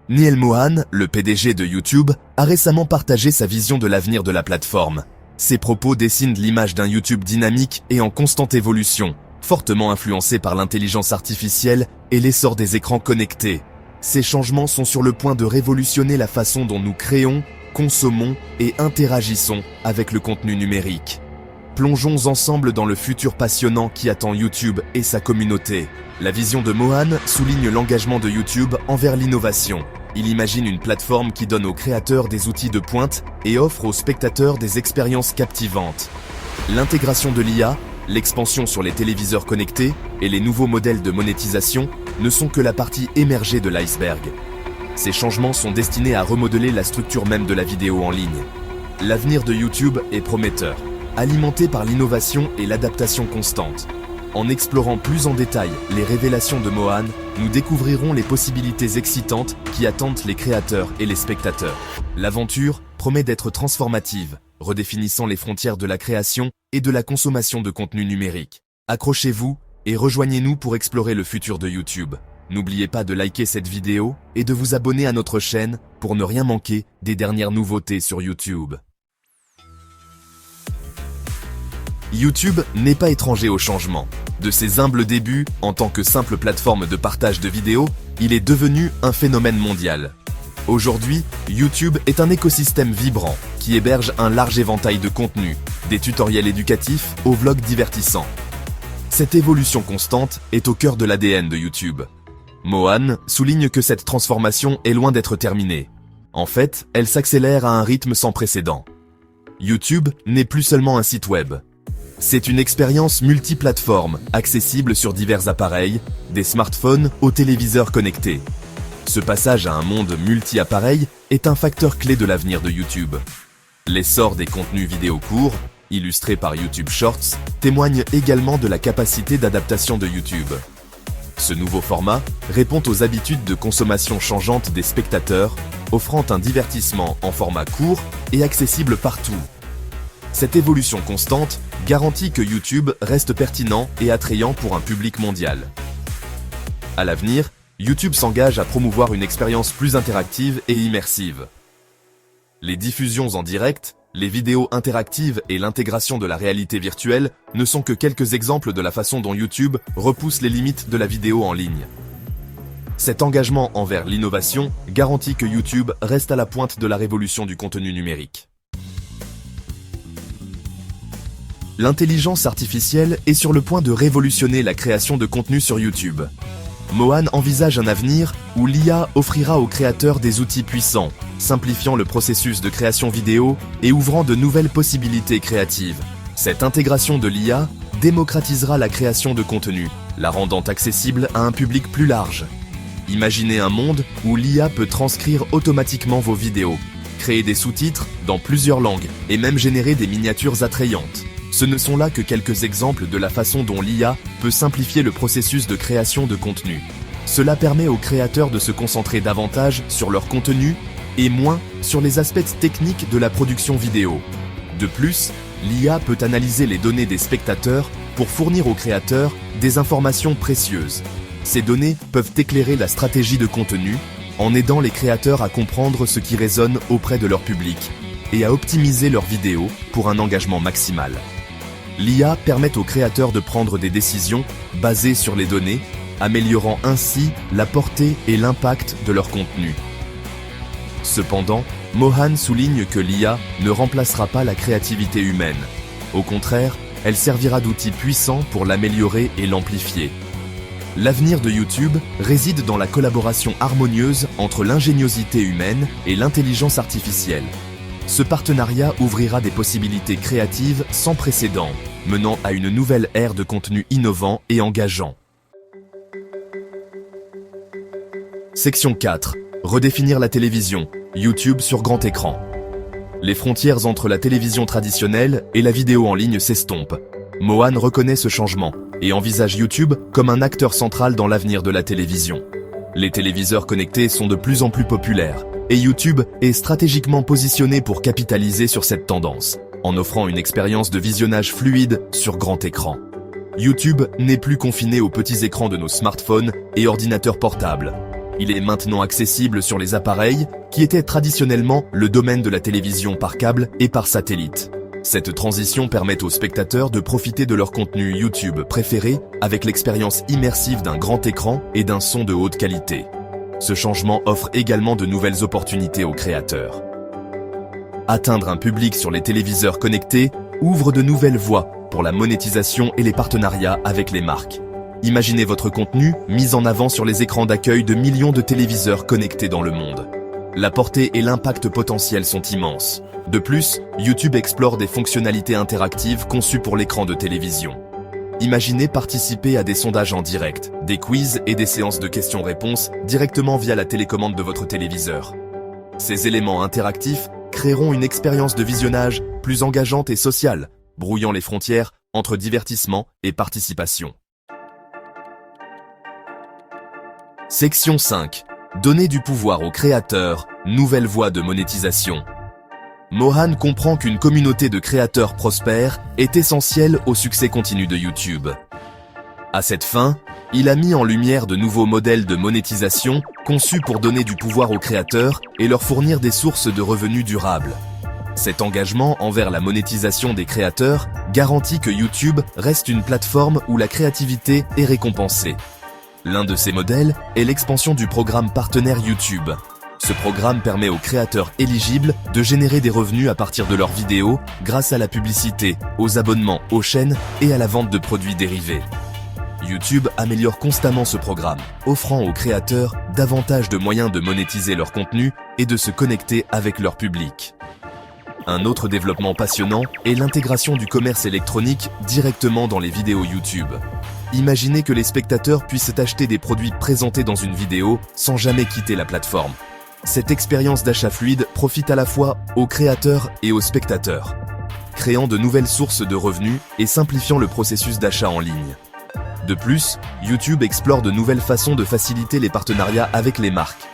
Niall Mohan, le PDG de YouTube, a récemment partagé sa vision de l'avenir de la plateforme. Ses propos dessinent l'image d'un YouTube dynamique et en constante évolution, fortement influencé par l'intelligence artificielle et l'essor des écrans connectés. Ces changements sont sur le point de révolutionner la façon dont nous créons, consommons et interagissons avec le contenu numérique. Plongeons ensemble dans le futur passionnant qui attend YouTube et sa communauté. La vision de Mohan souligne l'engagement de YouTube envers l'innovation. Il imagine une plateforme qui donne aux créateurs des outils de pointe et offre aux spectateurs des expériences captivantes. L'intégration de l'IA, l'expansion sur les téléviseurs connectés et les nouveaux modèles de monétisation ne sont que la partie émergée de l'iceberg. Ces changements sont destinés à remodeler la structure même de la vidéo en ligne. L'avenir de YouTube est prometteur, alimenté par l'innovation et l'adaptation constante. En explorant plus en détail les révélations de Mohan, nous découvrirons les possibilités excitantes qui attendent les créateurs et les spectateurs. L'aventure promet d'être transformative, redéfinissant les frontières de la création et de la consommation de contenu numérique. Accrochez-vous et rejoignez-nous pour explorer le futur de YouTube. N'oubliez pas de liker cette vidéo et de vous abonner à notre chaîne pour ne rien manquer des dernières nouveautés sur YouTube. YouTube n'est pas étranger au changement. De ses humbles débuts, en tant que simple plateforme de partage de vidéos, il est devenu un phénomène mondial. Aujourd'hui, YouTube est un écosystème vibrant qui héberge un large éventail de contenus, des tutoriels éducatifs aux vlogs divertissants. Cette évolution constante est au cœur de l'ADN de YouTube. Mohan souligne que cette transformation est loin d'être terminée. En fait, elle s'accélère à un rythme sans précédent. YouTube n'est plus seulement un site web. C'est une expérience multiplateforme, accessible sur divers appareils, des smartphones aux téléviseurs connectés. Ce passage à un monde multi-appareils est un facteur clé de l'avenir de YouTube. L'essor des contenus vidéo courts, illustrés par YouTube Shorts, témoigne également de la capacité d'adaptation de YouTube. Ce nouveau format répond aux habitudes de consommation changeantes des spectateurs, offrant un divertissement en format court et accessible partout. Cette évolution constante garantit que YouTube reste pertinent et attrayant pour un public mondial. À l'avenir, YouTube s'engage à promouvoir une expérience plus interactive et immersive. Les diffusions en direct, les vidéos interactives et l'intégration de la réalité virtuelle ne sont que quelques exemples de la façon dont YouTube repousse les limites de la vidéo en ligne. Cet engagement envers l'innovation garantit que YouTube reste à la pointe de la révolution du contenu numérique. L'intelligence artificielle est sur le point de révolutionner la création de contenu sur YouTube. Mohan envisage un avenir où l'IA offrira aux créateurs des outils puissants, simplifiant le processus de création vidéo et ouvrant de nouvelles possibilités créatives. Cette intégration de l'IA démocratisera la création de contenu, la rendant accessible à un public plus large. Imaginez un monde où l'IA peut transcrire automatiquement vos vidéos, créer des sous-titres dans plusieurs langues et même générer des miniatures attrayantes. Ce ne sont là que quelques exemples de la façon dont l'IA peut simplifier le processus de création de contenu. Cela permet aux créateurs de se concentrer davantage sur leur contenu et moins sur les aspects techniques de la production vidéo. De plus, l'IA peut analyser les données des spectateurs pour fournir aux créateurs des informations précieuses. Ces données peuvent éclairer la stratégie de contenu en aidant les créateurs à comprendre ce qui résonne auprès de leur public et à optimiser leurs vidéos pour un engagement maximal. L'IA permet aux créateurs de prendre des décisions basées sur les données, améliorant ainsi la portée et l'impact de leur contenu. Cependant, Mohan souligne que l'IA ne remplacera pas la créativité humaine. Au contraire, elle servira d'outil puissant pour l'améliorer et l'amplifier. L'avenir de YouTube réside dans la collaboration harmonieuse entre l'ingéniosité humaine et l'intelligence artificielle. Ce partenariat ouvrira des possibilités créatives sans précédent, menant à une nouvelle ère de contenu innovant et engageant. Section 4. Redéfinir la télévision. YouTube sur grand écran. Les frontières entre la télévision traditionnelle et la vidéo en ligne s'estompent. Mohan reconnaît ce changement et envisage YouTube comme un acteur central dans l'avenir de la télévision. Les téléviseurs connectés sont de plus en plus populaires et YouTube est stratégiquement positionné pour capitaliser sur cette tendance, en offrant une expérience de visionnage fluide sur grand écran. YouTube n'est plus confiné aux petits écrans de nos smartphones et ordinateurs portables. Il est maintenant accessible sur les appareils qui étaient traditionnellement le domaine de la télévision par câble et par satellite. Cette transition permet aux spectateurs de profiter de leur contenu YouTube préféré avec l'expérience immersive d'un grand écran et d'un son de haute qualité. Ce changement offre également de nouvelles opportunités aux créateurs. Atteindre un public sur les téléviseurs connectés ouvre de nouvelles voies pour la monétisation et les partenariats avec les marques. Imaginez votre contenu mis en avant sur les écrans d'accueil de millions de téléviseurs connectés dans le monde. La portée et l'impact potentiel sont immenses. De plus, YouTube explore des fonctionnalités interactives conçues pour l'écran de télévision. Imaginez participer à des sondages en direct, des quiz et des séances de questions-réponses directement via la télécommande de votre téléviseur. Ces éléments interactifs créeront une expérience de visionnage plus engageante et sociale, brouillant les frontières entre divertissement et participation. Section 5. Donner du pouvoir aux créateurs, nouvelle voie de monétisation. Mohan comprend qu'une communauté de créateurs prospères est essentielle au succès continu de YouTube. À cette fin, il a mis en lumière de nouveaux modèles de monétisation conçus pour donner du pouvoir aux créateurs et leur fournir des sources de revenus durables. Cet engagement envers la monétisation des créateurs garantit que YouTube reste une plateforme où la créativité est récompensée. L'un de ces modèles est l'expansion du programme partenaire YouTube. Ce programme permet aux créateurs éligibles de générer des revenus à partir de leurs vidéos grâce à la publicité, aux abonnements aux chaînes et à la vente de produits dérivés. YouTube améliore constamment ce programme, offrant aux créateurs davantage de moyens de monétiser leur contenu et de se connecter avec leur public. Un autre développement passionnant est l'intégration du commerce électronique directement dans les vidéos YouTube. Imaginez que les spectateurs puissent acheter des produits présentés dans une vidéo sans jamais quitter la plateforme. Cette expérience d'achat fluide profite à la fois aux créateurs et aux spectateurs, créant de nouvelles sources de revenus et simplifiant le processus d'achat en ligne. De plus, YouTube explore de nouvelles façons de faciliter les partenariats avec les marques.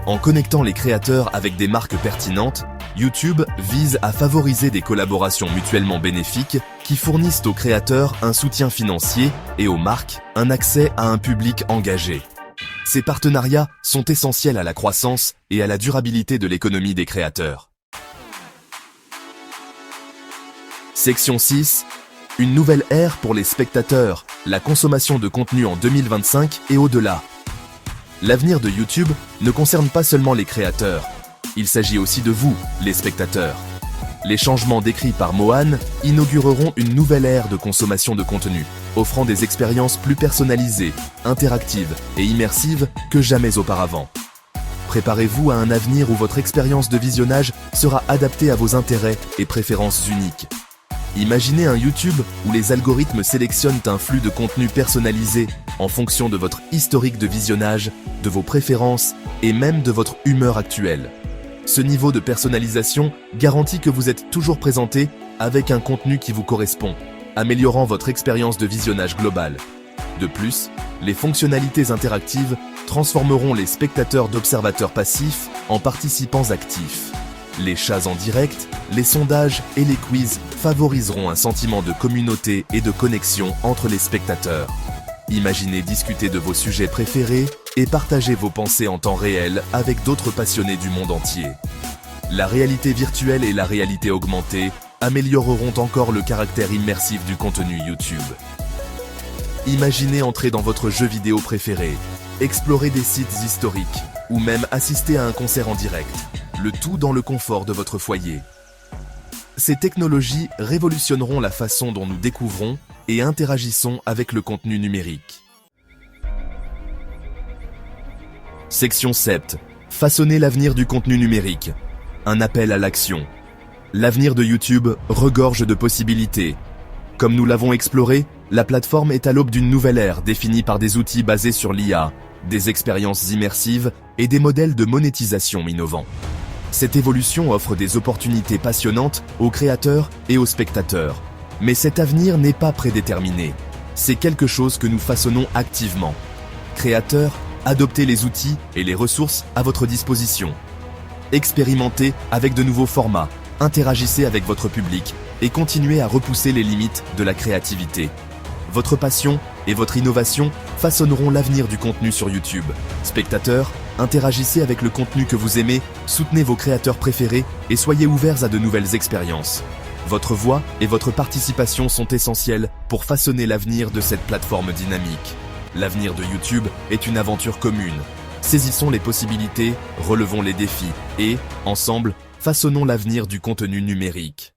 En connectant les créateurs avec des marques pertinentes, YouTube vise à favoriser des collaborations mutuellement bénéfiques qui fournissent aux créateurs un soutien financier et aux marques un accès à un public engagé. Ces partenariats sont essentiels à la croissance et à la durabilité de l'économie des créateurs. Section 6. Une nouvelle ère pour les spectateurs, la consommation de contenu en 2025 et au-delà. L'avenir de YouTube ne concerne pas seulement les créateurs. Il s'agit aussi de vous, les spectateurs. Les changements décrits par Mohan inaugureront une nouvelle ère de consommation de contenu, offrant des expériences plus personnalisées, interactives et immersives que jamais auparavant. Préparez-vous à un avenir où votre expérience de visionnage sera adaptée à vos intérêts et préférences uniques. Imaginez un YouTube où les algorithmes sélectionnent un flux de contenu personnalisé en fonction de votre historique de visionnage, de vos préférences et même de votre humeur actuelle. Ce niveau de personnalisation garantit que vous êtes toujours présenté avec un contenu qui vous correspond, améliorant votre expérience de visionnage globale. De plus, les fonctionnalités interactives transformeront les spectateurs d'observateurs passifs en participants actifs. Les chats en direct, les sondages et les quiz favoriseront un sentiment de communauté et de connexion entre les spectateurs. Imaginez discuter de vos sujets préférés et partager vos pensées en temps réel avec d'autres passionnés du monde entier. La réalité virtuelle et la réalité augmentée amélioreront encore le caractère immersif du contenu YouTube. Imaginez entrer dans votre jeu vidéo préféré, explorer des sites historiques ou même assister à un concert en direct, le tout dans le confort de votre foyer. Ces technologies révolutionneront la façon dont nous découvrons et interagissons avec le contenu numérique. Section 7. Façonner l'avenir du contenu numérique. Un appel à l'action. L'avenir de YouTube regorge de possibilités. Comme nous l'avons exploré, la plateforme est à l'aube d'une nouvelle ère définie par des outils basés sur l'IA, des expériences immersives et des modèles de monétisation innovants. Cette évolution offre des opportunités passionnantes aux créateurs et aux spectateurs. Mais cet avenir n'est pas prédéterminé. C'est quelque chose que nous façonnons activement. Créateurs, adoptez les outils et les ressources à votre disposition. Expérimentez avec de nouveaux formats, interagissez avec votre public et continuez à repousser les limites de la créativité. Votre passion et votre innovation façonneront l'avenir du contenu sur YouTube. Spectateurs, Interagissez avec le contenu que vous aimez, soutenez vos créateurs préférés et soyez ouverts à de nouvelles expériences. Votre voix et votre participation sont essentielles pour façonner l'avenir de cette plateforme dynamique. L'avenir de YouTube est une aventure commune. Saisissons les possibilités, relevons les défis et, ensemble, façonnons l'avenir du contenu numérique.